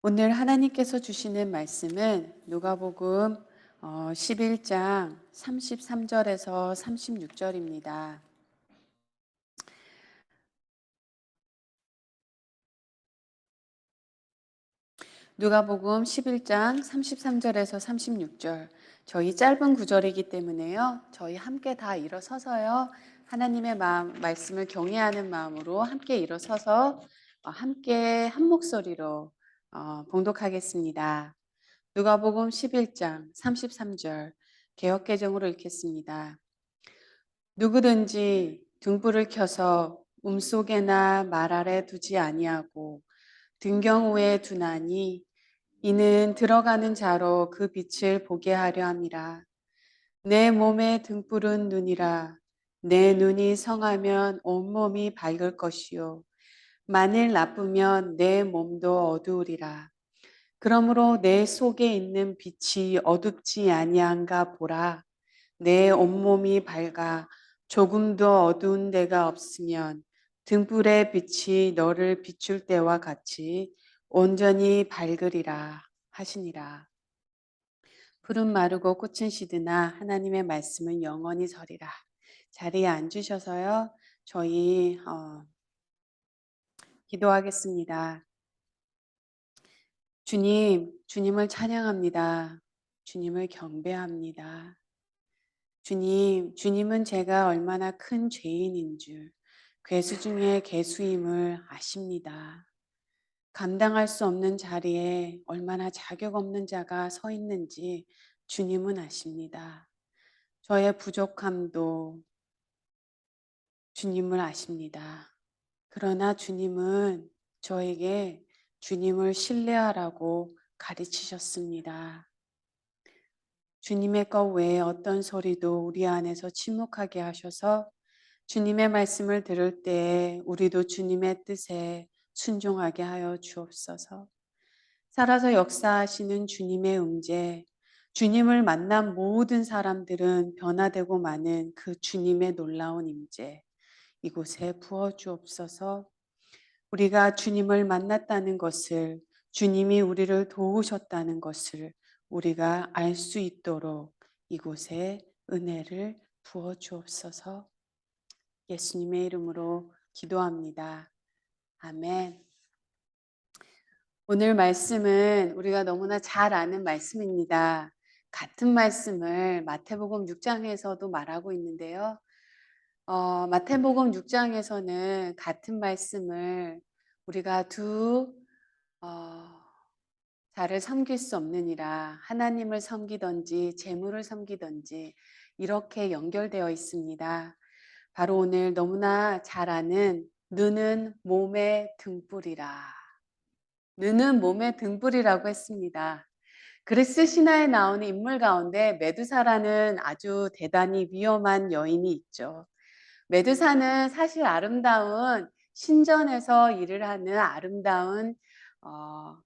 오늘 하나님께서 주시는 말씀은 누가복음 11장 33절에서 36절입니다. 누가복음 11장 33절에서 36절. 저희 짧은 구절이기 때문에요. 저희 함께 다 일어서서요. 하나님의 말씀을 경외하는 마음으로 함께 일어서서 함께 한 목소리로 봉독하겠습니다. 누가복음 11장 33절 개역개정으로 읽겠습니다. 누구든지 등불을 켜서 움속에나 말 아래 두지 아니하고 등경 위에 두나니 이는 들어가는 자로 그 빛을 보게 하려 함이라. 내 몸의 등불은 눈이라. 내 눈이 성하면 온몸이 밝을 것이요 만일 나쁘면 내 몸도 어두우리라. 그러므로 내 속에 있는 빛이 어둡지 아니한가 보라. 내 온몸이 밝아 조금도 어두운 데가 없으면 등불의 빛이 너를 비출 때와 같이 온전히 밝으리라 하시니라. 푸른 마르고 꽃은 시드나 하나님의 말씀은 영원히 서리라. 자리에 앉으셔서요. 저희 기도하겠습니다. 주님, 주님을 찬양합니다. 주님을 경배합니다. 주님, 주님은 제가 얼마나 큰 죄인인 줄, 괴수 중에 괴수임을 아십니다. 감당할 수 없는 자리에 얼마나 자격 없는 자가 서 있는지 주님은 아십니다. 저의 부족함도 주님을 아십니다. 그러나 주님은 저에게 주님을 신뢰하라고 가르치셨습니다. 주님의 것 외에 어떤 소리도 우리 안에서 침묵하게 하셔서 주님의 말씀을 들을 때에 우리도 주님의 뜻에 순종하게 하여 주옵소서. 살아서 역사하시는 주님의 음재, 주님을 만난 모든 사람들은 변화되고 마는 그 주님의 놀라운 임재, 이곳에 부어 주옵소서. 우리가 주님을 만났다는 것을, 주님이 우리를 도우셨다는 것을 우리가 알 수 있도록 이곳에 은혜를 부어 주옵소서. 예수님의 이름으로 기도합니다. 아멘. 오늘 말씀은 우리가 너무나 잘 아는 말씀입니다. 같은 말씀을 마태복음 6장에서도 말하고 있는데요. 마태복음 6장에서는 같은 말씀을 우리가 어, 자를 섬길 수 없느니라 하나님을 섬기든지 재물을 섬기든지 이렇게 연결되어 있습니다. 바로 오늘 너무나 잘 아는 눈은 몸의 등불이라. 눈은 몸의 등불이라고 했습니다. 그리스 신화에 나오는 인물 가운데 메두사라는 아주 대단히 위험한 여인이 있죠. 메두사는 사실 아름다운 신전에서 일을 하는 아름다운 어,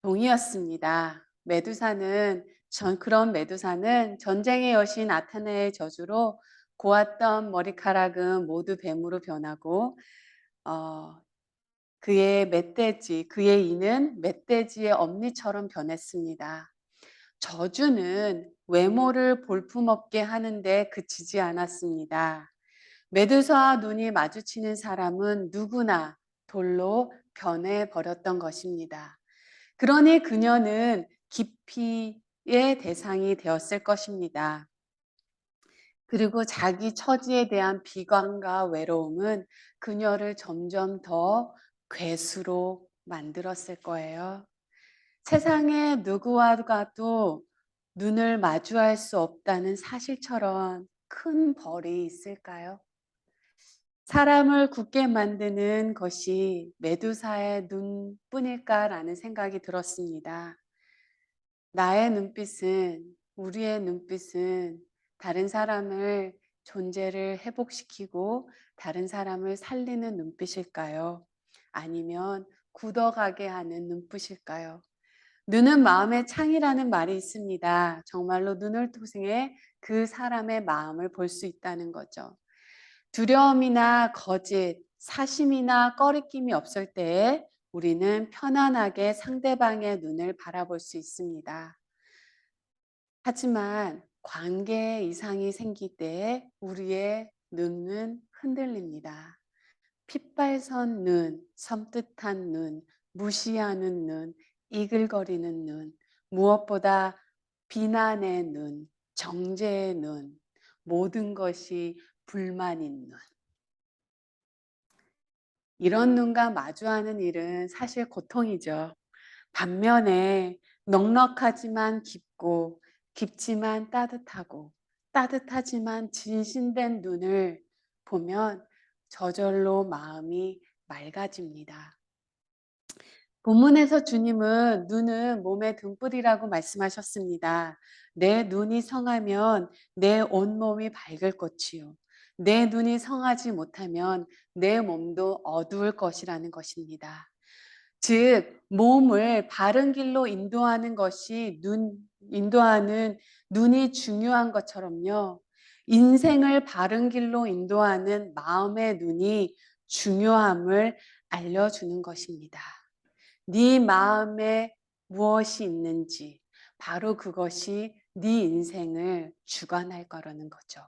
동이었습니다. 그런 메두사는 전쟁의 여신 아테네의 저주로 고왔던 머리카락은 모두 뱀으로 변하고 어, 그의 이는 멧돼지의 엄니처럼 변했습니다. 저주는 외모를 볼품없게 하는데 그치지 않았습니다. 메두사와 눈이 마주치는 사람은 누구나 돌로 변해버렸던 것입니다. 그러니 그녀는 기피의 대상이 되었을 것입니다. 그리고 자기 처지에 대한 비관과 외로움은 그녀를 점점 더 괴수로 만들었을 거예요. 세상에 누구와도 눈을 마주할 수 없다는 사실처럼 큰 벌이 있을까요? 사람을 굳게 만드는 것이 메두사의 눈뿐일까라는 생각이 들었습니다. 우리의 눈빛은 다른 사람을 존재를 회복시키고 다른 사람을 살리는 눈빛일까요? 아니면 굳어가게 하는 눈빛일까요? 눈은 마음의 창이라는 말이 있습니다. 정말로 눈을 통해 그 사람의 마음을 볼 수 있다는 거죠. 두려움이나 거짓, 사심이나 꺼리낌이 없을 때에 우리는 편안하게 상대방의 눈을 바라볼 수 있습니다. 하지만 관계에 이상이 생길 때에 우리의 눈은 흔들립니다. 핏발선 눈, 섬뜩한 눈, 무시하는 눈, 이글거리는 눈, 무엇보다 비난의 눈, 정죄의 눈, 모든 것이 불만인 눈. 이런 눈과 마주하는 일은 사실 고통이죠. 반면에 넉넉하지만 깊고 깊지만 따뜻하고 따뜻하지만 진심된 눈을 보면 저절로 마음이 맑아집니다. 본문에서 주님은 눈은 몸의 등불이라고 말씀하셨습니다. 내 눈이 성하면 내 온몸이 밝을 것이요. 내 눈이 성하지 못하면 내 몸도 어두울 것이라는 것입니다. 즉, 몸을 바른 길로 인도하는 것이 인도하는 눈이 중요한 것처럼요. 인생을 바른 길로 인도하는 마음의 눈이 중요함을 알려주는 것입니다. 네 마음에 무엇이 있는지 바로 그것이 네 인생을 주관할 거라는 거죠.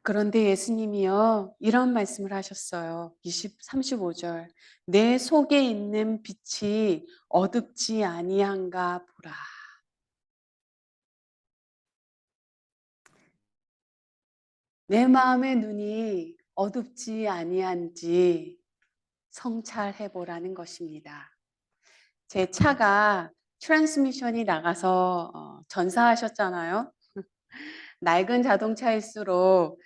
그런데 예수님이요, 이런 말씀을 하셨어요. 35절. 내 속에 있는 빛이 어둡지 아니한가 보라. 내 마음의 눈이 어둡지 아니한지 성찰해 보라는 것입니다. 제 차가 트랜스미션이 나가서 전사하셨잖아요. 낡은 자동차일수록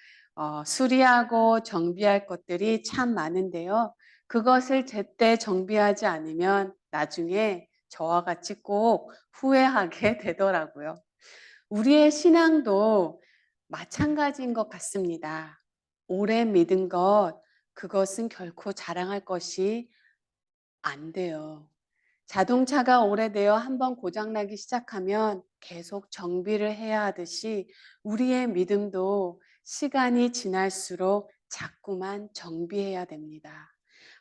수리하고 정비할 것들이 참 많은데요. 그것을 제때 정비하지 않으면 나중에 저와 같이 꼭 후회하게 되더라고요. 우리의 신앙도 마찬가지인 것 같습니다. 오래 믿은 것, 그것은 결코 자랑할 것이 안 돼요. 자동차가 오래되어 한번 고장나기 시작하면 계속 정비를 해야 하듯이 우리의 믿음도 시간이 지날수록 자꾸만 정비해야 됩니다.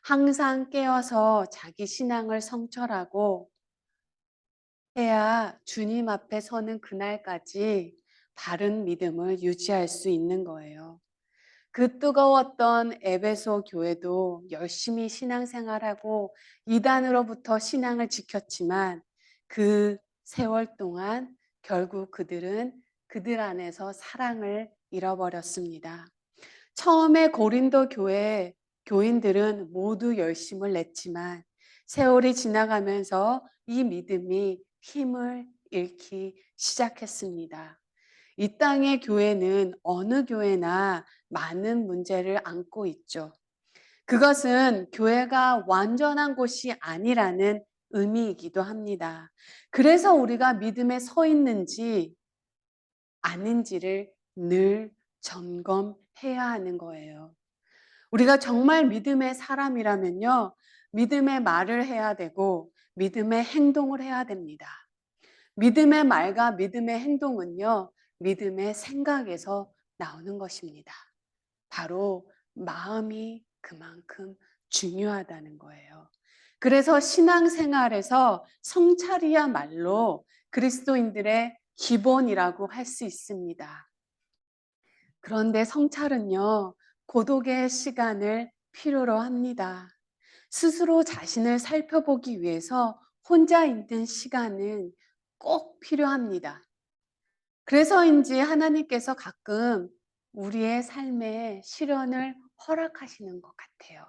항상 깨어서 자기 신앙을 성찰하고 해야 주님 앞에 서는 그날까지 바른 믿음을 유지할 수 있는 거예요. 그 뜨거웠던 에베소 교회도 열심히 신앙생활하고 이단으로부터 신앙을 지켰지만 그 세월 동안 결국 그들은 그들 안에서 사랑을 잃어버렸습니다. 처음에 고린도 교회 교인들은 모두 열심을 냈지만 세월이 지나가면서 이 믿음이 힘을 잃기 시작했습니다. 이 땅의 교회는 어느 교회나 많은 문제를 안고 있죠. 그것은 교회가 완전한 곳이 아니라는 의미이기도 합니다. 그래서 우리가 믿음에 서 있는지 아닌지를 늘 점검해야 하는 거예요. 우리가 정말 믿음의 사람이라면요, 믿음의 말을 해야 되고 믿음의 행동을 해야 됩니다. 믿음의 말과 믿음의 행동은요, 믿음의 생각에서 나오는 것입니다. 바로 마음이 그만큼 중요하다는 거예요. 그래서 신앙생활에서 성찰이야말로 그리스도인들의 기본이라고 할 수 있습니다. 그런데 성찰은요, 고독의 시간을 필요로 합니다. 스스로 자신을 살펴보기 위해서 혼자 있는 시간은 꼭 필요합니다. 그래서인지 하나님께서 가끔 우리의 삶에 시련을 허락하시는 것 같아요.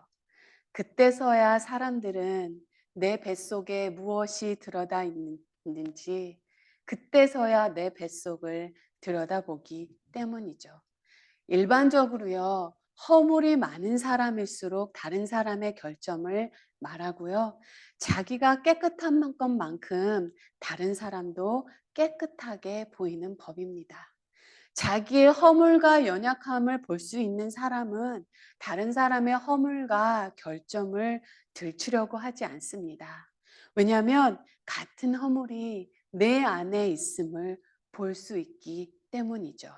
그때서야 사람들은 내 뱃속에 무엇이 들어다 있는지 그때서야 내 뱃속을 들여다보기 때문이죠. 일반적으로요, 허물이 많은 사람일수록 다른 사람의 결점을 말하고요, 자기가 깨끗한 것만큼 다른 사람도 깨끗하게 보이는 법입니다. 자기의 허물과 연약함을 볼 수 있는 사람은 다른 사람의 허물과 결점을 들추려고 하지 않습니다. 왜냐하면 같은 허물이 내 안에 있음을 볼 수 있기 때문이죠.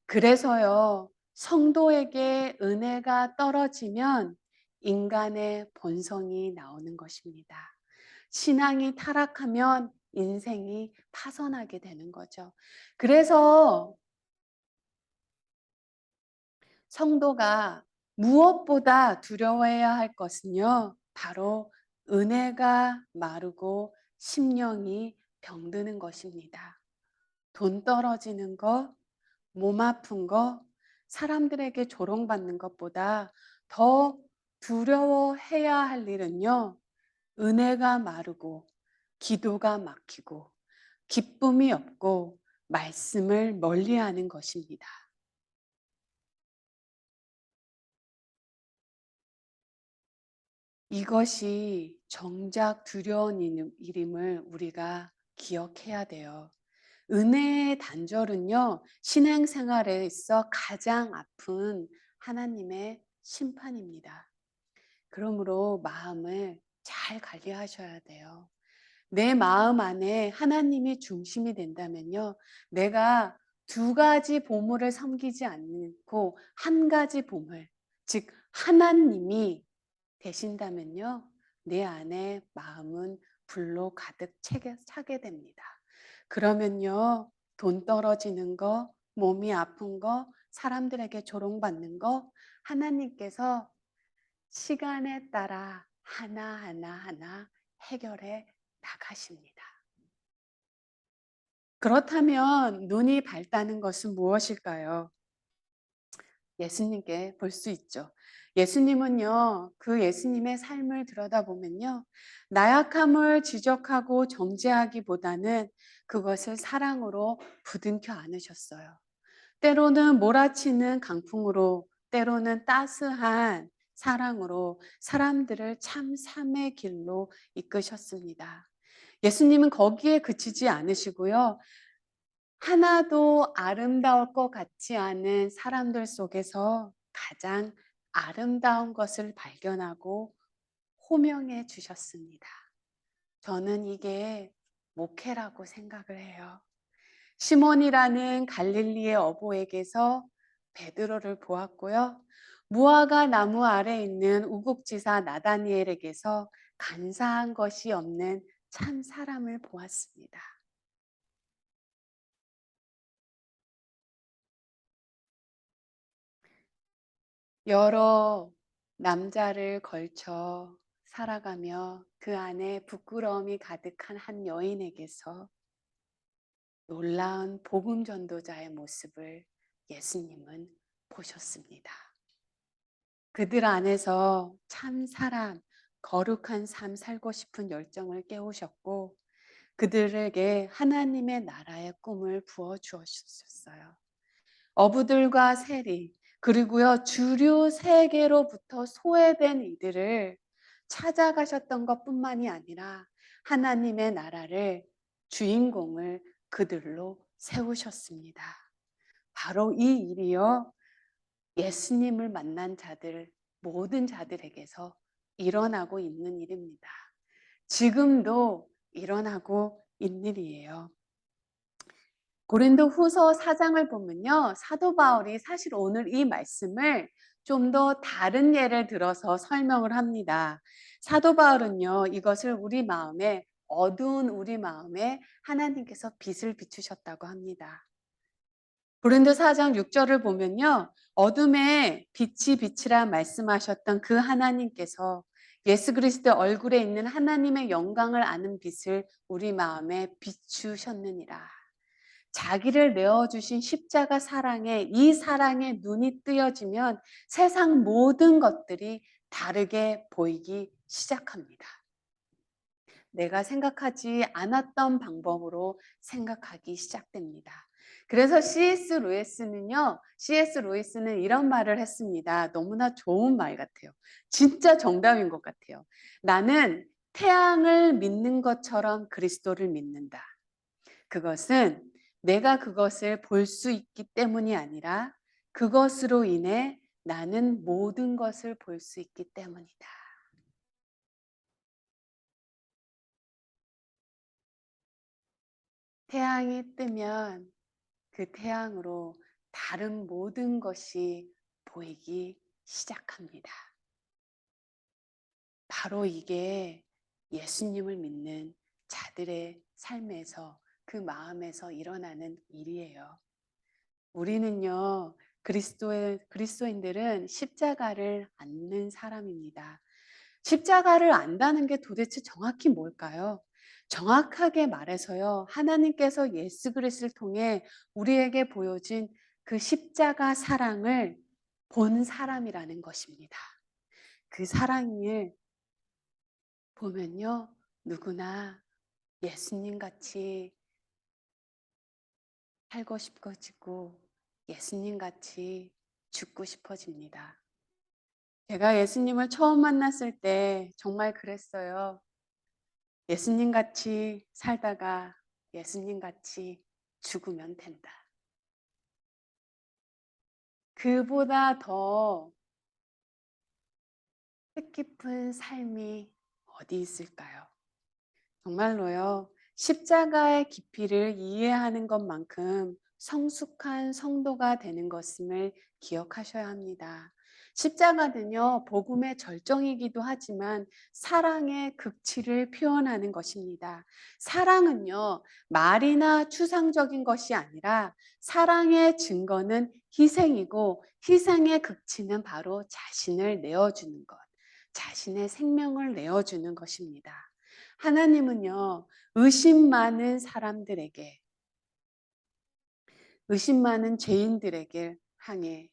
그래서요, 성도에게 은혜가 떨어지면 인간의 본성이 나오는 것입니다. 신앙이 타락하면 인생이 파선하게 되는 거죠. 그래서 성도가 무엇보다 두려워해야 할 것은요, 바로 은혜가 마르고 심령이 병드는 것입니다. 돈 떨어지는 거, 몸 아픈 거, 사람들에게 조롱받는 것보다 더 두려워해야 할 일은요, 은혜가 마르고 기도가 막히고 기쁨이 없고 말씀을 멀리하는 것입니다. 이것이 정작 두려운 일임을 우리가 기억해야 돼요. 은혜의 단절은요, 신앙생활에 있어 가장 아픈 하나님의 심판입니다. 그러므로 마음을 잘 관리하셔야 돼요. 내 마음 안에 하나님이 중심이 된다면요, 내가 두 가지 보물을 섬기지 않고 한 가지 보물, 즉 하나님이 되신다면요, 내 안에 마음은 불로 가득 차게 됩니다. 그러면요, 돈 떨어지는 거, 몸이 아픈 거, 사람들에게 조롱받는 거, 하나님께서 시간에 따라 하나하나 해결해 나가십니다. 그렇다면 눈이 밝다는 것은 무엇일까요? 예수님께 볼 수 있죠. 예수님은요, 그 예수님의 삶을 들여다보면요, 나약함을 지적하고 정죄하기보다는 그것을 사랑으로 부둥켜 안으셨어요. 때로는 몰아치는 강풍으로, 때로는 따스한 사랑으로 사람들을 참 삶의 길로 이끄셨습니다. 예수님은 거기에 그치지 않으시고요, 하나도 아름다울 것 같지 않은 사람들 속에서 가장 아름다운 것을 발견하고 호명해 주셨습니다. 저는 이게 목회라고 생각을 해요. 시몬이라는 갈릴리의 어부에게서 베드로를 보았고요. 무화과 나무 아래 있는 우국지사 나다니엘에게서 간사한 것이 없는 참 사람을 보았습니다. 여러 남자를 걸쳐 살아가며 그 안에 부끄러움이 가득한 한 여인에게서 놀라운 복음 전도자의 모습을 예수님은 보셨습니다. 그들 안에서 참 사람, 거룩한 삶 살고 싶은 열정을 깨우셨고 그들에게 하나님의 나라의 꿈을 부어 주셨어요. 어부들과 세리, 그리고요, 주류 세계로부터 소외된 이들을 찾아가셨던 것뿐만이 아니라 하나님의 나라를, 주인공을 그들로 세우셨습니다. 바로 이 일이요, 예수님을 만난 자들, 모든 자들에게서 일어나고 있는 일입니다. 지금도 일어나고 있는 일이에요. 고린도 후서 4장을 보면요, 사도 바울이 사실 오늘 이 말씀을 좀 더 다른 예를 들어서 설명을 합니다. 사도 바울은요, 이것을 우리 마음에, 어두운 우리 마음에 하나님께서 빛을 비추셨다고 합니다. 고린도 4장 6절을 보면요, 어둠에 빛이 빛이라 말씀하셨던 그 하나님께서 예수 그리스도 얼굴에 있는 하나님의 영광을 아는 빛을 우리 마음에 비추셨느니라. 자기를 내어주신 십자가 사랑에, 이 사랑에 눈이 뜨여지면 세상 모든 것들이 다르게 보이기 시작합니다. 내가 생각하지 않았던 방법으로 생각하기 시작됩니다. 그래서 C.S. 루이스는 이런 말을 했습니다. 너무나 좋은 말 같아요. 진짜 정답인 것 같아요. 나는 태양을 믿는 것처럼 그리스도를 믿는다. 그것은 내가 그것을 볼 수 있기 때문이 아니라 그것으로 인해 나는 모든 것을 볼 수 있기 때문이다. 태양이 뜨면 그 태양으로 다른 모든 것이 보이기 시작합니다. 바로 이게 예수님을 믿는 자들의 삶에서 그 마음에서 일어나는 일이에요. 우리는요, 그리스도인들은 십자가를 안는 사람입니다. 십자가를 안다는 게 도대체 정확히 뭘까요? 정확하게 말해서요, 하나님께서 예수 그리스도를 통해 우리에게 보여진 그 십자가 사랑을 본 사람이라는 것입니다. 그 사랑을 보면요, 누구나 예수님 같이 살고 싶어지고 예수님 같이 죽고 싶어집니다. 제가 예수님을 처음 만났을 때 정말 그랬어요. 예수님 같이 살다가 예수님 같이 죽으면 된다. 그보다 더 뜻깊은 삶이 어디 있을까요? 정말로요. 십자가의 깊이를 이해하는 것만큼 성숙한 성도가 되는 것임을 기억하셔야 합니다. 십자가는요, 복음의 절정이기도 하지만 사랑의 극치를 표현하는 것입니다. 사랑은요, 말이나 추상적인 것이 아니라 사랑의 증거는 희생이고 희생의 극치는 바로 자신을 내어주는 것, 자신의 생명을 내어주는 것입니다. 하나님은요, 의심 많은 사람들에게, 의심 많은 죄인들에게 향해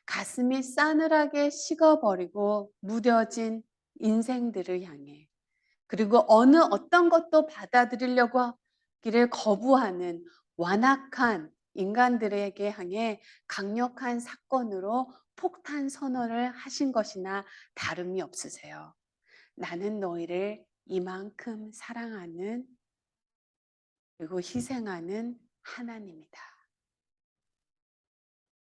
가슴이 싸늘하게 식어버리고 무뎌진 인생들을 향해 그리고 어떤 것도 받아들이려고 하기를 거부하는 완악한 인간들에게 향해 강력한 사건으로 폭탄 선언을 하신 것이나 다름이 없으세요. 나는 너희를 이만큼 사랑하는 그리고 희생하는 하나님이다.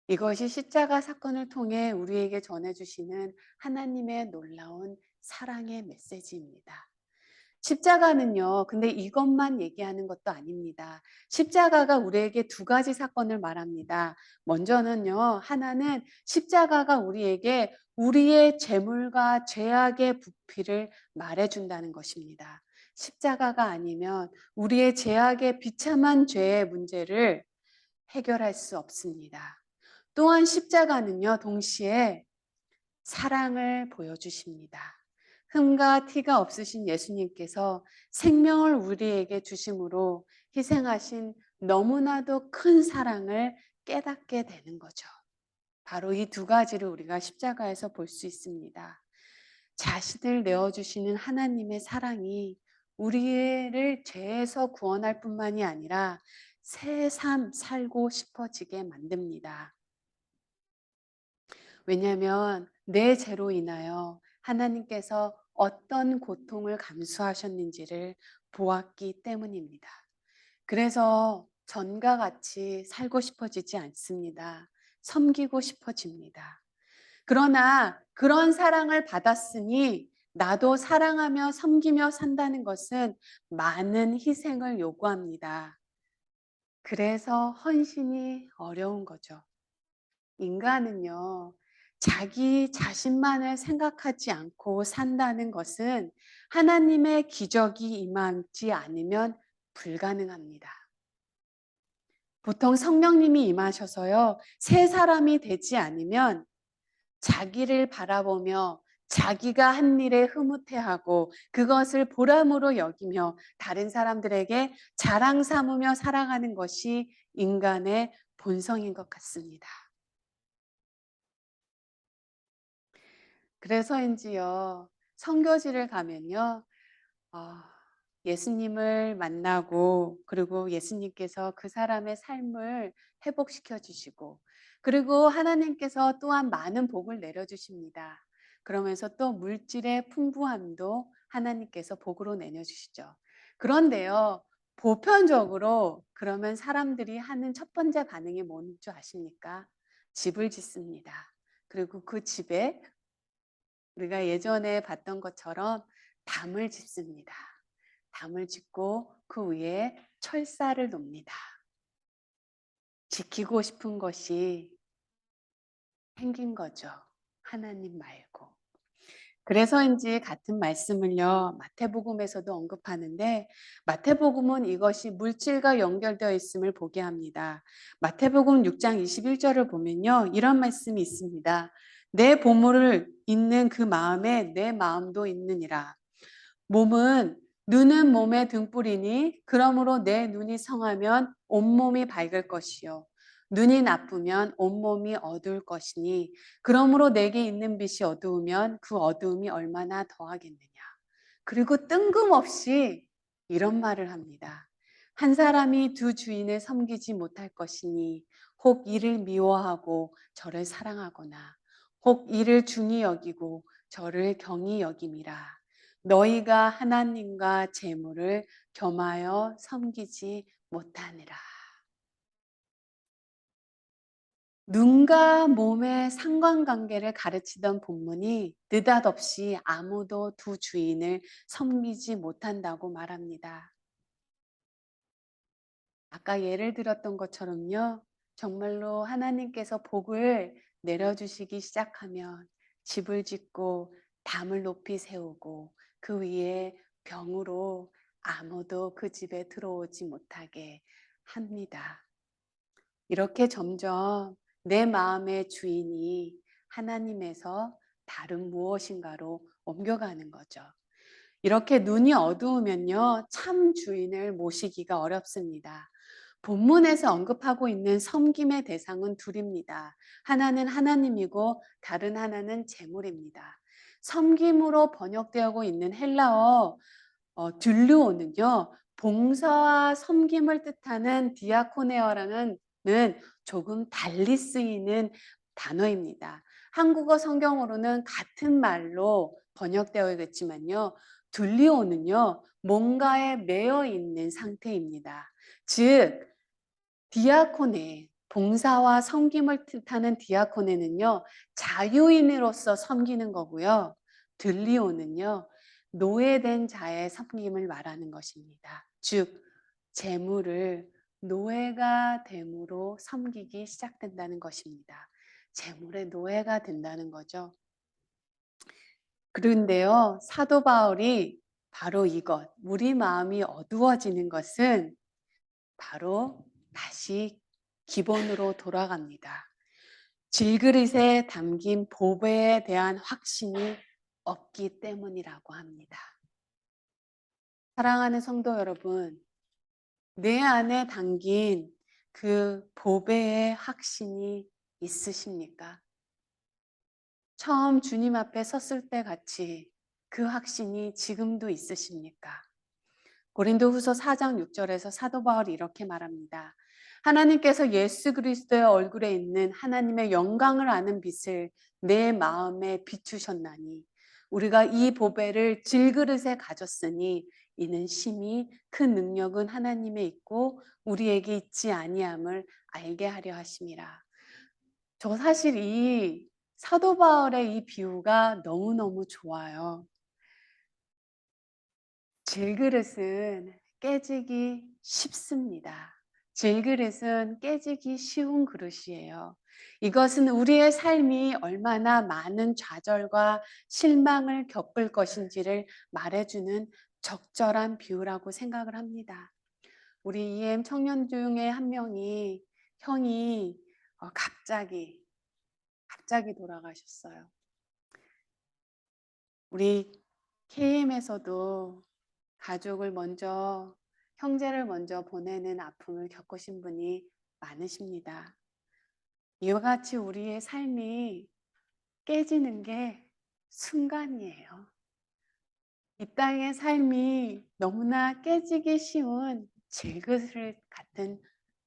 이것이 십자가 사건을 통해 우리에게 전해주시는 하나님의 놀라운 사랑의 메시지입니다. 십자가는요, 근데 이것만 얘기하는 것도 아닙니다. 십자가가 우리에게 두 가지 사건을 말합니다. 먼저는요, 하나는 십자가가 우리에게 우리의 죄물과 죄악의 부피를 말해준다는 것입니다. 십자가가 아니면 우리의 죄악의 비참한 죄의 문제를 해결할 수 없습니다. 또한 십자가는요, 동시에 사랑을 보여주십니다. 흠과 티가 없으신 예수님께서 생명을 우리에게 주심으로 희생하신 너무나도 큰 사랑을 깨닫게 되는 거죠. 바로 이 두 가지를 우리가 십자가에서 볼 수 있습니다. 자신을 내어주시는 하나님의 사랑이 우리를 죄에서 구원할 뿐만이 아니라 새 삶 살고 싶어지게 만듭니다. 왜냐하면 내 죄로 인하여 하나님께서 어떤 고통을 감수하셨는지를 보았기 때문입니다. 그래서 전과 같이 살고 싶어지지 않습니다. 섬기고 싶어집니다. 그러나 그런 사랑을 받았으니 나도 사랑하며 섬기며 산다는 것은 많은 희생을 요구합니다. 그래서 헌신이 어려운 거죠. 인간은요, 자기 자신만을 생각하지 않고 산다는 것은 하나님의 기적이 임하지 않으면 불가능합니다. 보통 성령님이 임하셔서요, 새 사람이 되지 않으면 자기를 바라보며 자기가 한 일에 흐뭇해하고 그것을 보람으로 여기며 다른 사람들에게 자랑 삼으며 살아가는 것이 인간의 본성인 것 같습니다. 그래서인지요, 선교지를 가면요, 어, 예수님을 만나고, 그리고 예수님께서 그 사람의 삶을 회복시켜 주시고, 그리고 하나님께서 또한 많은 복을 내려주십니다. 그러면서 또 물질의 풍부함도 하나님께서 복으로 내려주시죠. 그런데요, 보편적으로 그러면 사람들이 하는 첫 번째 반응이 뭔 줄 아십니까? 집을 짓습니다. 그리고 그 집에 우리가 예전에 봤던 것처럼 담을 짓습니다. 담을 짓고 그 위에 철사를 놓습니다. 지키고 싶은 것이 생긴 거죠. 하나님 말고. 그래서인지 같은 말씀을요, 마태복음에서도 언급하는데, 마태복음은 이것이 물질과 연결되어 있음을 보게 합니다. 마태복음 6장 21절을 보면요, 이런 말씀이 있습니다. 내 보물을 있는 그 마음에 내 마음도 있느니라. 눈은 몸의 등불이니 그러므로 내 눈이 성하면 온몸이 밝을 것이요 눈이 나쁘면 온몸이 어두울 것이니 그러므로 내게 있는 빛이 어두우면 그 어두움이 얼마나 더하겠느냐. 그리고 뜬금없이 이런 말을 합니다. 한 사람이 두 주인을 섬기지 못할 것이니 혹 이를 미워하고 저를 사랑하거나 혹 이를 중히 여기고 저를 경히 여김이라. 너희가 하나님과 재물을 겸하여 섬기지 못하니라. 눈과 몸의 상관관계를 가르치던 본문이 느닷없이 아무도 두 주인을 섬기지 못한다고 말합니다. 아까 예를 들었던 것처럼요. 정말로 하나님께서 복을 내려주시기 시작하면 집을 짓고 담을 높이 세우고 그 위에 병으로 아무도 그 집에 들어오지 못하게 합니다. 이렇게 점점 내 마음의 주인이 하나님에서 다른 무엇인가로 옮겨가는 거죠. 이렇게 눈이 어두우면요, 참 주인을 모시기가 어렵습니다. 본문에서 언급하고 있는 섬김의 대상은 둘입니다. 하나는 하나님이고 다른 하나는 재물입니다. 섬김으로 번역되고 있는 헬라어 듈르오는요, 봉사와 섬김을 뜻하는 디아코네어라는 조금 달리 쓰이는 단어입니다. 한국어 성경으로는 같은 말로 번역되어 있겠지만요, 둘리오는요, 뭔가에 매여 있는 상태입니다. 즉, 디아코네, 봉사와 섬김을 뜻하는 디아코네는요, 자유인으로서 섬기는 거고요. 들리오는요, 노예된 자의 섬김을 말하는 것입니다. 즉, 재물을 노예가 됨으로 섬기기 시작된다는 것입니다. 재물의 노예가 된다는 거죠. 그런데요, 사도 바울이 바로 이것, 우리 마음이 어두워지는 것은 바로 다시 기본으로 돌아갑니다. 질그릇에 담긴 보배에 대한 확신이 없기 때문이라고 합니다. 사랑하는 성도 여러분, 내 안에 담긴 그 보배의 확신이 있으십니까? 처음 주님 앞에 섰을 때 같이 그 확신이 지금도 있으십니까? 고린도후서 4장 6절에서 사도 바울이 이렇게 말합니다. 하나님께서 예수 그리스도의 얼굴에 있는 하나님의 영광을 아는 빛을 내 마음에 비추셨나니 우리가 이 보배를 질그릇에 가졌으니 이는 심히 큰 능력은 하나님에 있고 우리에게 있지 아니함을 알게 하려 하심이라. 저 사실 이 사도 바울의 이 비유가 너무너무 좋아요. 질그릇은 깨지기 쉽습니다. 질그릇은 깨지기 쉬운 그릇이에요. 이것은 우리의 삶이 얼마나 많은 좌절과 실망을 겪을 것인지를 말해주는 적절한 비유라고 생각을 합니다. 우리 EM 청년 중에 한 명이 형이 갑자기 돌아가셨어요. 우리 KM에서도 가족을 먼저, 형제를 먼저 보내는 아픔을 겪으신 분이 많으십니다. 이와 같이 우리의 삶이 깨지는 게 순간이에요. 이 땅의 삶이 너무나 깨지기 쉬운 질그릇 같은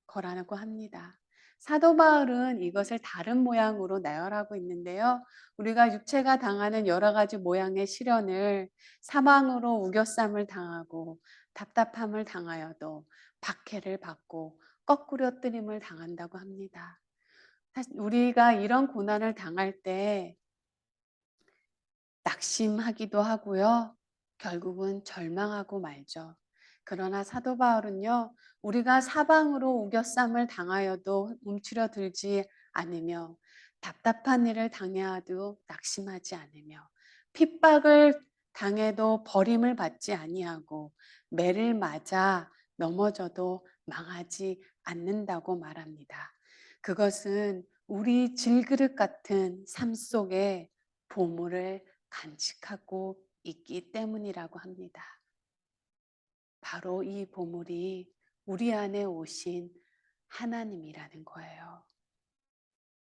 거라고 합니다. 사도 바울은 이것을 다른 모양으로 나열하고 있는데요. 우리가 육체가 당하는 여러 가지 모양의 시련을 사망으로 우겨쌈을 당하고 답답함을 당하여도 박해를 받고 거꾸로 뜨림을 당한다고 합니다. 사실 우리가 이런 고난을 당할 때 낙심하기도 하고요. 결국은 절망하고 말죠. 그러나 사도 바울은요, 우리가 사방으로 우겨쌈을 당하여도 움츠러들지 않으며 답답한 일을 당해도 낙심하지 않으며 핍박을 당해도 버림을 받지 아니하고 매를 맞아 넘어져도 망하지 않는다고 말합니다. 그것은 우리 질그릇 같은 삶 속에 보물을 간직하고 있기 때문이라고 합니다. 바로 이 보물이 우리 안에 오신 하나님이라는 거예요.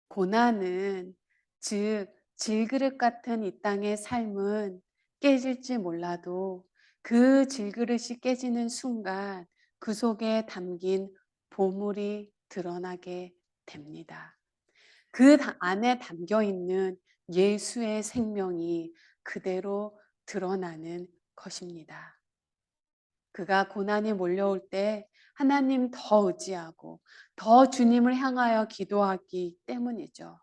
고난은, 즉 질그릇 같은 이 땅의 삶은 깨질지 몰라도 그 질그릇이 깨지는 순간 그 속에 담긴 보물이 드러나게 됩니다. 그 안에 담겨 있는 예수의 생명이 그대로 드러나는 것입니다. 그가 고난이 몰려올 때 하나님 더 의지하고 더 주님을 향하여 기도하기 때문이죠.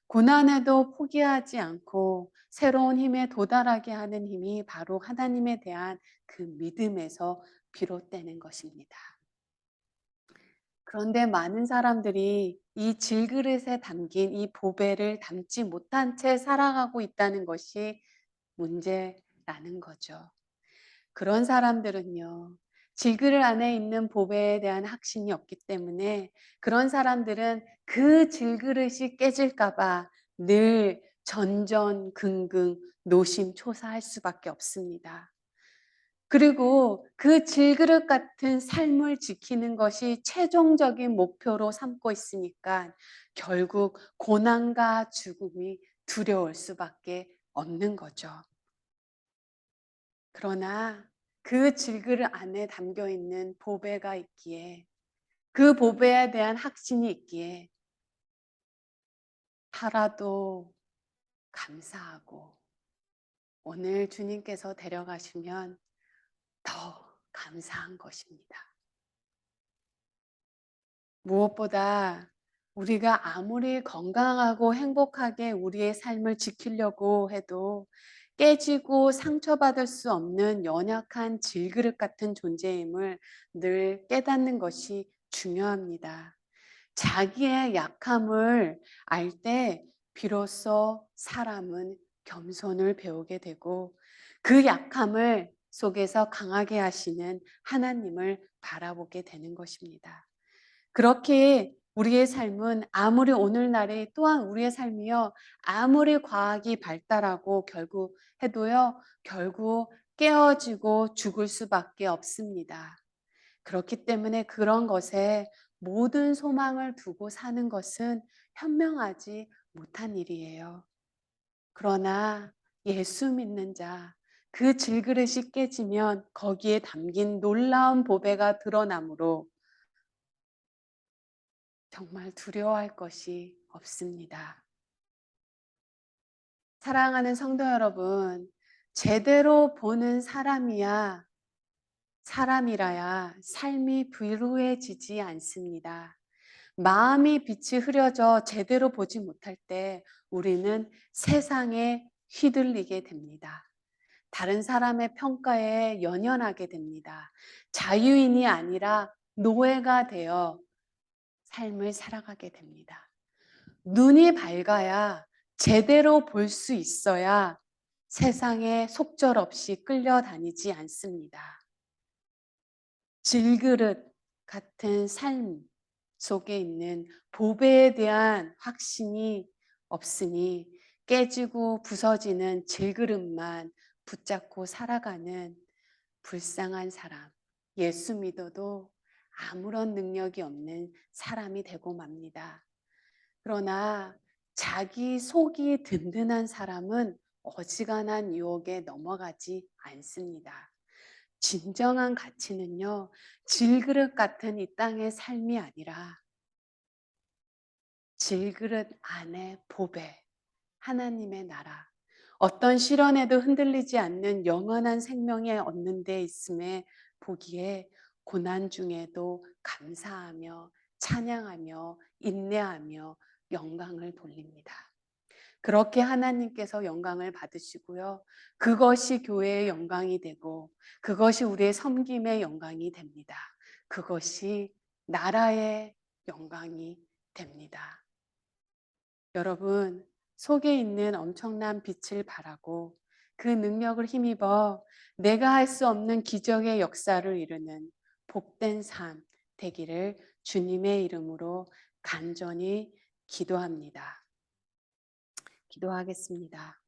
고난에도 포기하지 않고 새로운 힘에 도달하게 하는 힘이 바로 하나님에 대한 그 믿음에서 비롯되는 것입니다. 그런데 많은 사람들이 이 질그릇에 담긴 이 보배를 담지 못한 채 살아가고 있다는 것이 문제라는 거죠. 그런 사람들은요, 질그릇 안에 있는 보배에 대한 확신이 없기 때문에 그런 사람들은 그 질그릇이 깨질까봐 늘 전전긍긍 노심초사할 수밖에 없습니다. 그리고 그 질그릇 같은 삶을 지키는 것이 최종적인 목표로 삼고 있으니까 결국 고난과 죽음이 두려울 수밖에 없는 거죠. 그러나 그 질그릇 안에 담겨 있는 보배가 있기에, 그 보배에 대한 확신이 있기에 살아도 감사하고 오늘 주님께서 데려가시면 더 감사한 것입니다. 무엇보다 우리가 아무리 건강하고 행복하게 우리의 삶을 지키려고 해도 깨지고 상처받을 수 없는 연약한 질그릇 같은 존재임을 늘 깨닫는 것이 중요합니다. 자기의 약함을 알 때 비로소 사람은 겸손을 배우게 되고 그 약함을 속에서 강하게 하시는 하나님을 바라보게 되는 것입니다. 그렇게 우리의 삶은 아무리 오늘날에 또한 우리의 삶이요. 아무리 과학이 발달하고 결국 해도요. 결국 깨어지고 죽을 수밖에 없습니다. 그렇기 때문에 그런 것에 모든 소망을 두고 사는 것은 현명하지 못한 일이에요. 그러나 예수 믿는 자, 그 질그릇이 깨지면 거기에 담긴 놀라운 보배가 드러나므로 정말 두려워할 것이 없습니다. 사랑하는 성도 여러분, 제대로 보는 사람이라야 삶이 불우해지지 않습니다. 마음이 빛이 흐려져 제대로 보지 못할 때 우리는 세상에 휘둘리게 됩니다. 다른 사람의 평가에 연연하게 됩니다. 자유인이 아니라 노예가 되어 삶을 살아가게 됩니다. 눈이 밝아야 제대로 볼 수 있어야 세상에 속절없이 끌려다니지 않습니다. 질그릇 같은 삶 속에 있는 보배에 대한 확신이 없으니 깨지고 부서지는 질그릇만 붙잡고 살아가는 불쌍한 사람, 예수 믿어도 아무런 능력이 없는 사람이 되고 맙니다. 그러나 자기 속이 든든한 사람은 어지간한 유혹에 넘어가지 않습니다. 진정한 가치는요, 질그릇 같은 이 땅의 삶이 아니라 질그릇 안의 보배, 하나님의 나라, 어떤 시련에도 흔들리지 않는 영원한 생명에 얻는 데 있음에 보기에 고난 중에도 감사하며 찬양하며 인내하며 영광을 돌립니다. 그렇게 하나님께서 영광을 받으시고요. 그것이 교회의 영광이 되고 그것이 우리의 섬김의 영광이 됩니다. 그것이 나라의 영광이 됩니다. 여러분, 속에 있는 엄청난 빛을 바라고 그 능력을 힘입어 내가 할 수 없는 기적의 역사를 이루는 복된 삶 되기를 주님의 이름으로 간절히 기도합니다. 기도하겠습니다.